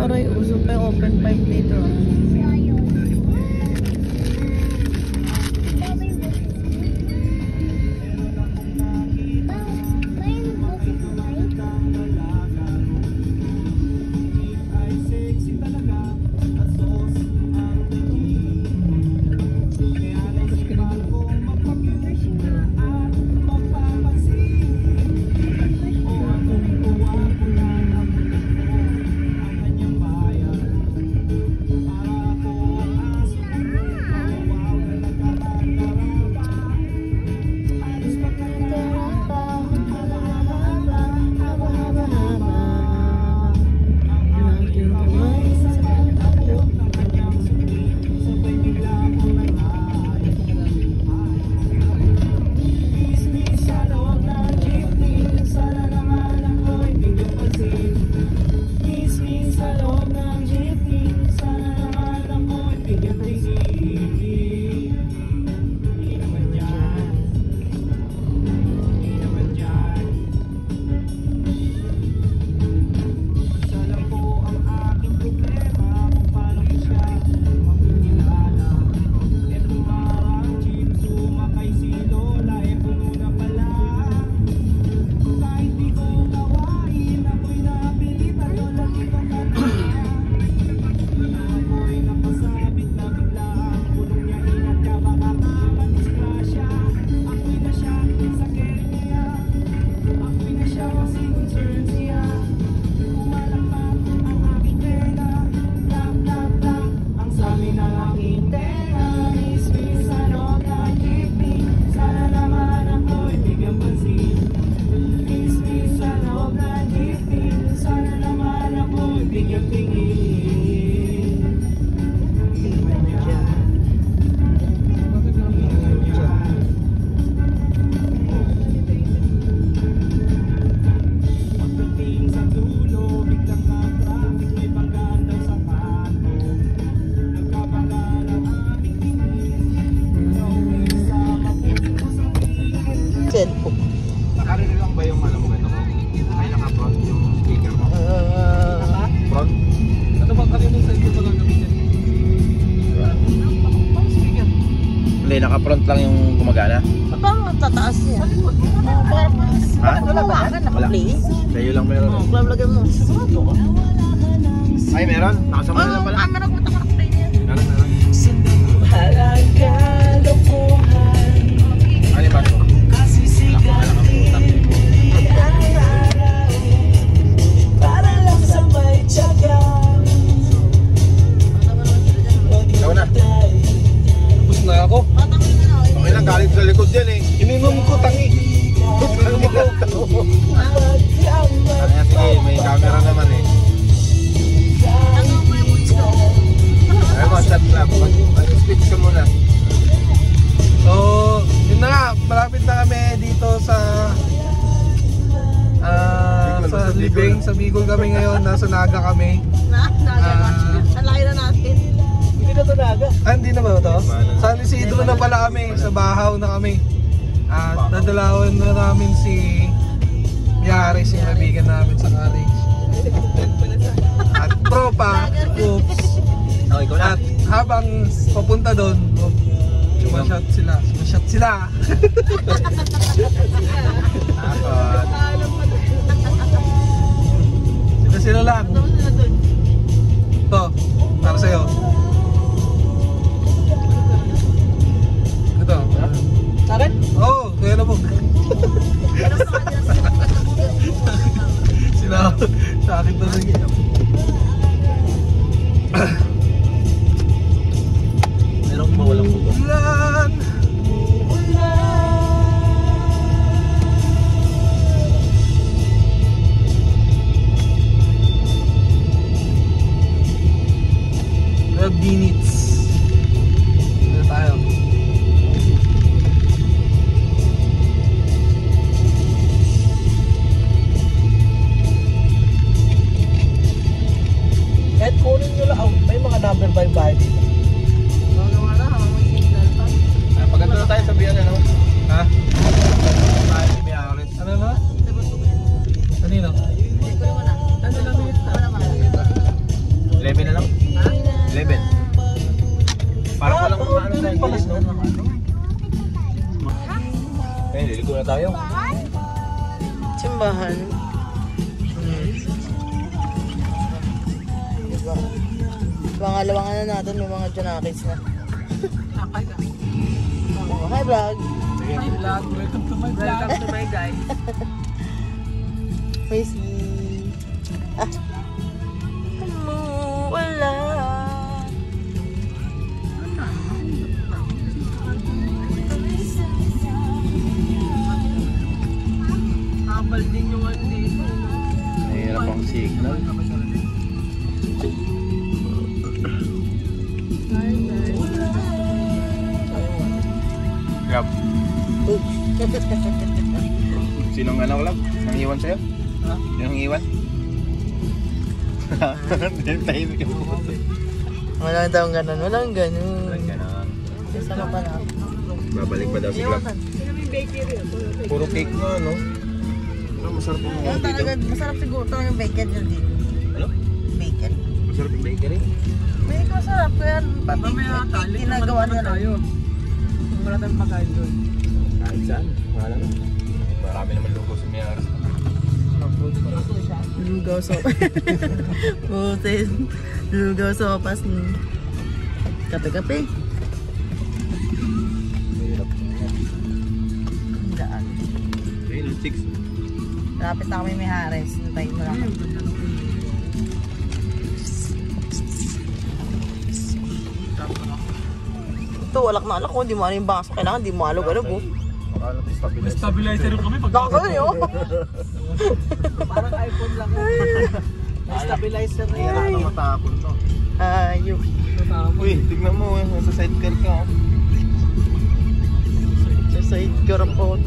Aray, usok pa yung open pipe dito. Nakarili lang ba yung ano mo ito mo? Ay naka-front yung speaker mo? Front? Ano ba kanina sa ito ba gagamitin? Speaker? Hindi, naka-front lang yung gumagana. Baka tataas yan. Ha? Wala ba? Naka-play? Sa'yo lang meron. Lagyan mo. Ay, meron? Nakasama na lang pala. Meron ko naka-play yan. Meron. Ano ba? Ikaw na. Tapos na ako. Okay lang, galing sa likod yan eh. Ininom ko tangi. Kaya sige, may camera naman eh. Ay mo, shot lang. Mag-speech ka muna. So, yun na nga. Malapit na kami dito sa Libing. Sa Bicol kami ngayon. Nasa Naga kami. Ang laki na natin. Hindi na to Naga. Hindi na ba ito? San Isidro na pala kami. Sa Bahaw na kami. At dadalawan na namin si Yari, si kaibigan namin sa college. At tropa, oops. Okay, ikaw na. At habang papunta doon, sumasyat sila. Sila lang. Ito, para sa'yo. Ito. Sa akin? Oo, kaya na po. Sila sa akin to sige. Meron ba walang buto? Ulan! Parang walang road ano na rin sa pala gilid, siya. no? Eh, liliko na tayo. Simbahan. Pangalawang ano natin, may mga Junakis na. Oh, hi vlog. Hi vlog, welcome to my vlog. Welcome to my guys. May si... Wala. Kapal din yung ano dito. Mahirap ang signal. Grab. Sinong ano ko lang? Nang iwan sa'yo? Ha? Sinong iwan? Tahimik ka po. Walang daw ganun, walang ganun. Ganun. Sama pa na. Babalik pa daw si Grab. Puro cake nga, no? Masarap ang Yung talaga, masarap siguro ito yung bacon yun dito. Ano? Bacon. Masarap yung bakery. May masarap kaya pati ginagawa nila tayo. Wala tayong pagkain doon. Kahit saan. Wala na. Marami naman lugo sa Miyaras. Lugaw sopas. Butin. Lugaw sopas. Kape-kape. Mahirap. Daan. Ayun, ang 6. Lapit na kami may Hares. Hintayin mo lang. Ito, walak na alak ko. Hindi mo ano yung bangso. Kailangan di mo alog-alog oh. May stabilizer yung kami pag Nakakano yun? parang iPhone lang. May stabilizer na yan. Ano matapon to? Ayok. Uy, tignan mo eh. Nasa sidecar ka. Oh. Sa side ko rin po.